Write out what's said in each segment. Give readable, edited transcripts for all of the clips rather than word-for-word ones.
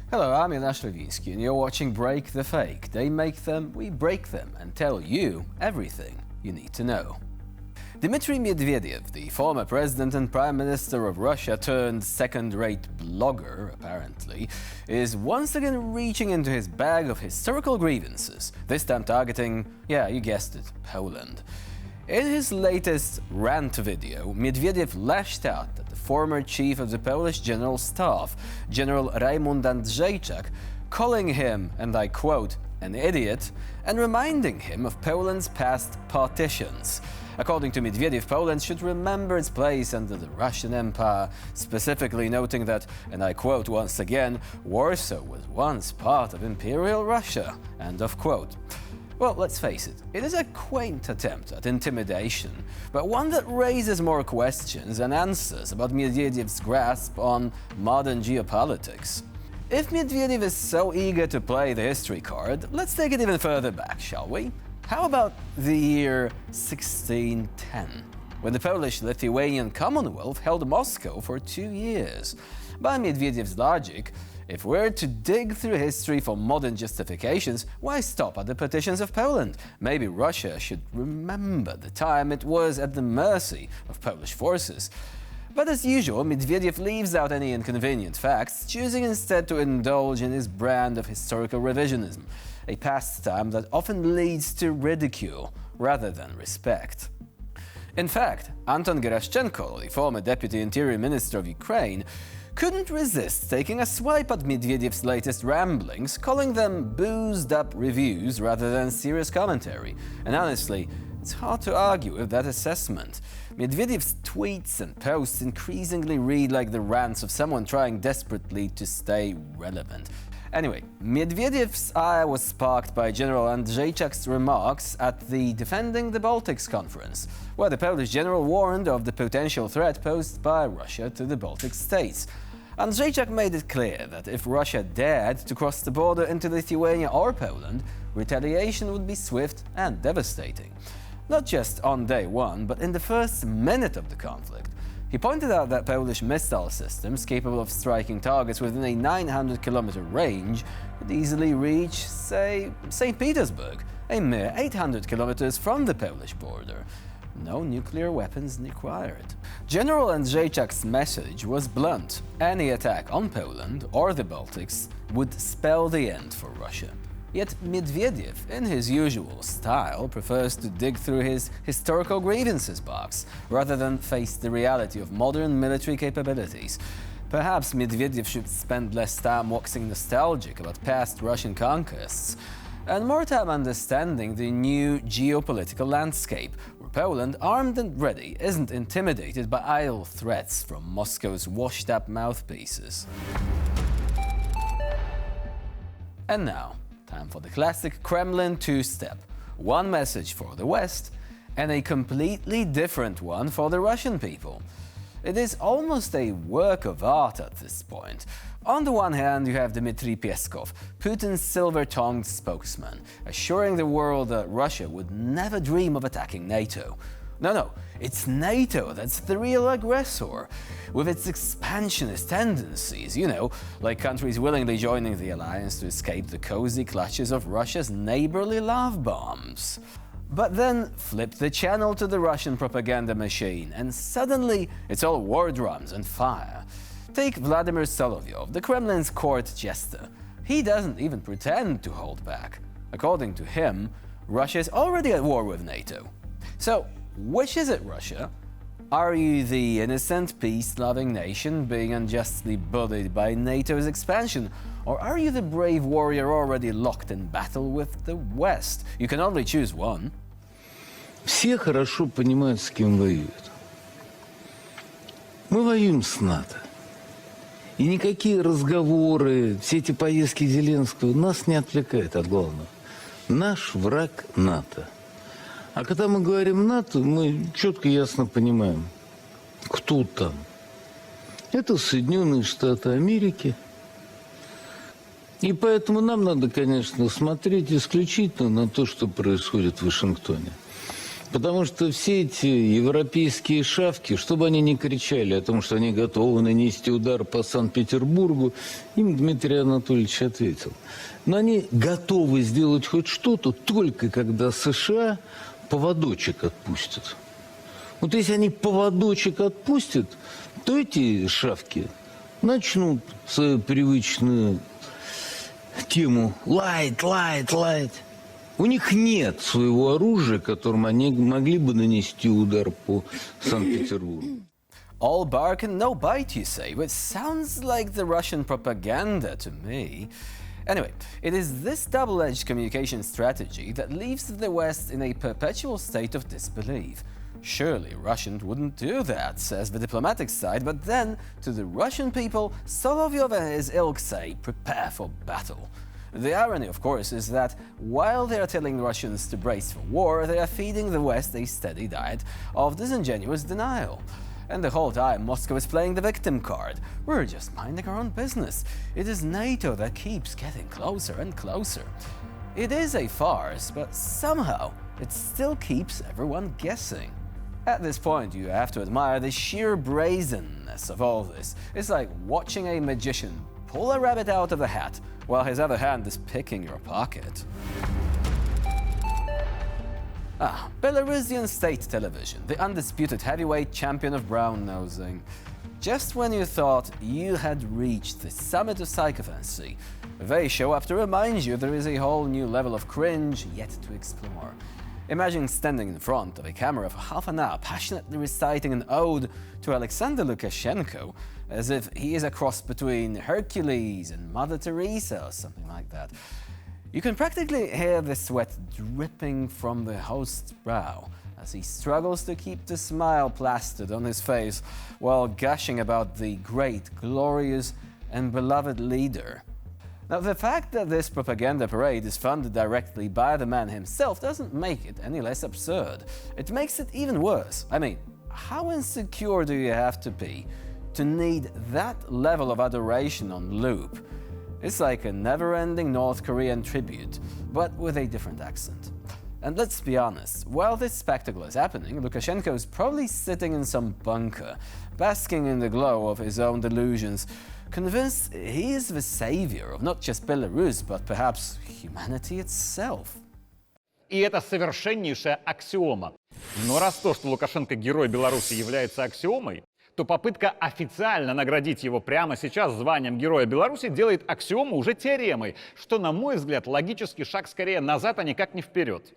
Hello, I'm Ilash Levinsky, and you're watching Break the Fake. They make them, we break them, and tell you everything you need to know. Dmitry Medvedev, the former president and prime minister of Russia turned second-rate blogger, apparently, is once again reaching into his bag of historical grievances, this time targeting, yeah, you guessed it, Poland. In his latest rant video, Medvedev lashed out at the former chief of the Polish General Staff, General Raymond Andrzejczak, calling him, and I quote, an idiot, and reminding him of Poland's past partitions. According to Medvedev, Poland should remember its place under the Russian Empire, specifically noting that, and I quote once again, Warsaw was once part of Imperial Russia, end of quote. Well, let's face it, it is a quaint attempt at intimidation, but one that raises more questions than answers about Medvedev's grasp on modern geopolitics. If Medvedev is so eager to play the history card, let's take it even further back, shall we? How about the year 1610, when the Polish-Lithuanian Commonwealth held Moscow for 2 years? By Medvedev's logic, if we're to dig through history for modern justifications, why stop at the partitions of Poland? Maybe Russia should remember the time it was at the mercy of Polish forces. But as usual, Medvedev leaves out any inconvenient facts, choosing instead to indulge in his brand of historical revisionism, a pastime that often leads to ridicule rather than respect. In fact, Anton Gerashchenko, the former deputy interior minister of Ukraine, couldn't resist taking a swipe at Medvedev's latest ramblings, calling them boozed-up reviews rather than serious commentary. And honestly, it's hard to argue with that assessment. Medvedev's tweets and posts increasingly read like the rants of someone trying desperately to stay relevant. Anyway, Medvedev's ire was sparked by General Andrzejczak's remarks at the Defending the Baltics conference, where the Polish general warned of the potential threat posed by Russia to the Baltic states. Andrzejczak made it clear that if Russia dared to cross the border into Lithuania or Poland, retaliation would be swift and devastating. Not just on day one, but in the first minute of the conflict. He pointed out that Polish missile systems capable of striking targets within a 900-kilometer range could easily reach, say, St. Petersburg, a mere 800 kilometers from the Polish border. No nuclear weapons required. General Andrzejczak's message was blunt. Any attack on Poland or the Baltics would spell the end for Russia. Yet Medvedev, in his usual style, prefers to dig through his historical grievances box rather than face the reality of modern military capabilities. Perhaps Medvedev should spend less time waxing nostalgic about past Russian conquests and more time understanding the new geopolitical landscape, where Poland, armed and ready, isn't intimidated by idle threats from Moscow's washed-up mouthpieces. And now, time for the classic Kremlin two-step. One message for the West and a completely different one for the Russian people. It is almost a work of art at this point. On the one hand, you have Dmitry Peskov, Putin's silver-tongued spokesman, assuring the world that Russia would never dream of attacking NATO. No, it's NATO that's the real aggressor, with its expansionist tendencies, like countries willingly joining the alliance to escape the cozy clutches of Russia's neighborly love bombs. But then flip the channel to the Russian propaganda machine, and suddenly it's all war drums and fire. Take Vladimir Solovyov, the Kremlin's court jester. He doesn't even pretend to hold back. According to him, Russia is already at war with NATO. So, which is it, Russia? Are you the innocent, peace-loving nation being unjustly bullied by NATO's expansion? Or are you the brave warrior already locked in battle with the West? You can only choose one. Все хорошо понимают, с кем воюют. Мы воюем с НАТО. И никакие разговоры, все эти поездки Зеленского нас не отвлекают от главного. Наш враг НАТО. А когда мы говорим НАТО, мы четко и ясно понимаем, кто там. Это Соединенные Штаты Америки. И поэтому нам надо, конечно, смотреть исключительно на то, что происходит в Вашингтоне. Потому что все эти европейские шавки, чтобы они не кричали о том, что они готовы нанести удар по Санкт-Петербургу, им Дмитрий Анатольевич ответил. Но они готовы сделать хоть что-то только когда США поводочек отпустят. Вот если они поводочек отпустят, то эти шавки начнут свою привычную тему «лайт, лайт, лайт». У них нет своего оружия, которым они могли бы нанести удар по Санкт-Петербургу. All bark and no bite, you say, which sounds like the Russian propaganda to me. Anyway, it is this double-edged communication strategy that leaves the West in a perpetual state of disbelief. Surely Russians wouldn't do that, says the diplomatic side, but then, to the Russian people, Solovyov and his ilk say, prepare for battle. The irony, of course, is that while they are telling Russians to brace for war, they are feeding the West a steady diet of disingenuous denial. And the whole time, Moscow is playing the victim card. We're just minding our own business. It is NATO that keeps getting closer and closer. It is a farce, but somehow it still keeps everyone guessing. At this point, you have to admire the sheer brazenness of all this. It's like watching a magician pull a rabbit out of a hat while his other hand is picking your pocket. Belarusian state television, the undisputed heavyweight champion of brown-nosing. Just when you thought you had reached the summit of sycophancy, they show up to remind you there is a whole new level of cringe yet to explore. Imagine standing in front of a camera for half an hour, passionately reciting an ode to Alexander Lukashenko, as if he is a cross between Hercules and Mother Teresa or something like that. You can practically hear the sweat dripping from the host's brow as he struggles to keep the smile plastered on his face while gushing about the great, glorious, and beloved leader. Now, the fact that this propaganda parade is funded directly by the man himself doesn't make it any less absurd. It makes it even worse. I mean, how insecure do you have to be to need that level of adoration on loop? It's like a never-ending North Korean tribute, but with a different accent. And let's be honest, while this spectacle is happening, Lukashenko is probably sitting in some bunker, basking in the glow of his own delusions, convinced he is the savior of not just Belarus, but perhaps humanity itself. И это совершеннейшая аксиома. Но раз то, что Лукашенко герой Беларуси, является аксиомой, то попытка официально наградить его прямо сейчас званием Героя Беларуси делает аксиому уже теоремой, что, на мой взгляд, логический шаг скорее назад, а никак не вперед.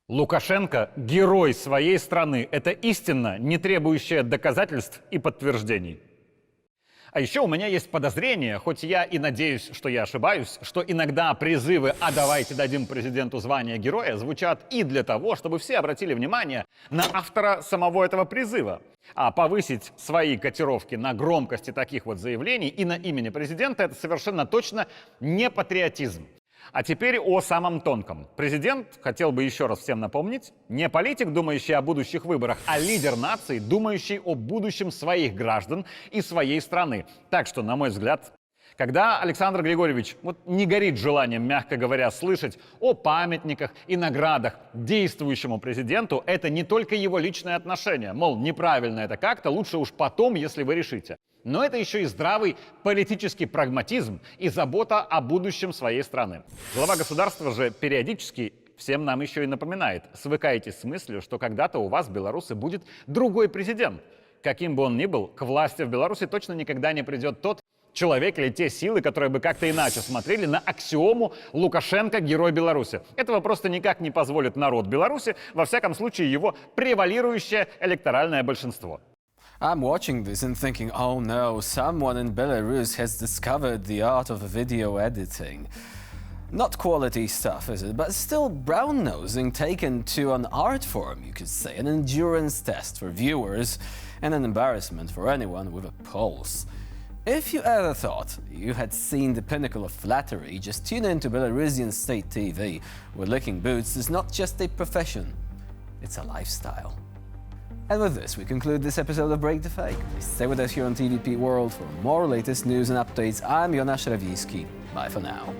Лукашенко – герой своей страны. Это истина, не требующая доказательств и подтверждений. А еще у меня есть подозрение, хоть я и надеюсь, что я ошибаюсь, что иногда призывы «а давайте дадим президенту звание героя» звучат и для того, чтобы все обратили внимание на автора самого этого призыва. А повысить свои котировки на громкости таких вот заявлений и на имени президента – это совершенно точно не патриотизм. А теперь о самом тонком. Президент, хотел бы еще раз всем напомнить, не политик, думающий о будущих выборах, а лидер нации, думающий о будущем своих граждан и своей страны. Так что, на мой взгляд, когда Александр Григорьевич не горит желанием, мягко говоря, слышать о памятниках и наградах действующему президенту, это не только его личное отношение. Мол, неправильно это как-то, лучше уж потом, если вы решите. Но это еще и здравый политический прагматизм и забота о будущем своей страны. Глава государства же периодически всем нам еще и напоминает: свыкайтесь с мыслью, что когда-то у вас, белорусы, будет другой президент. Каким бы он ни был, к власти в Беларуси точно никогда не придет тот человек или те силы, которые бы как-то иначе смотрели на аксиому «Лукашенко – герой Беларуси». Этого просто никак не позволит народ Беларуси, во всяком случае его превалирующее электоральное большинство. I'm watching this and thinking, oh no, someone in Belarus has discovered the art of video editing. Not quality stuff, is it? But still brown-nosing taken to an art form, you could say, an endurance test for viewers and an embarrassment for anyone with a pulse. If you ever thought you had seen the pinnacle of flattery, just tune in to Belarusian state TV, where licking boots is not just a profession, it's a lifestyle. And with this, we conclude this episode of Break the Fake. Please stay with us here on TVP World for more latest news and updates. I'm Jonasz Rawicki. Bye for now.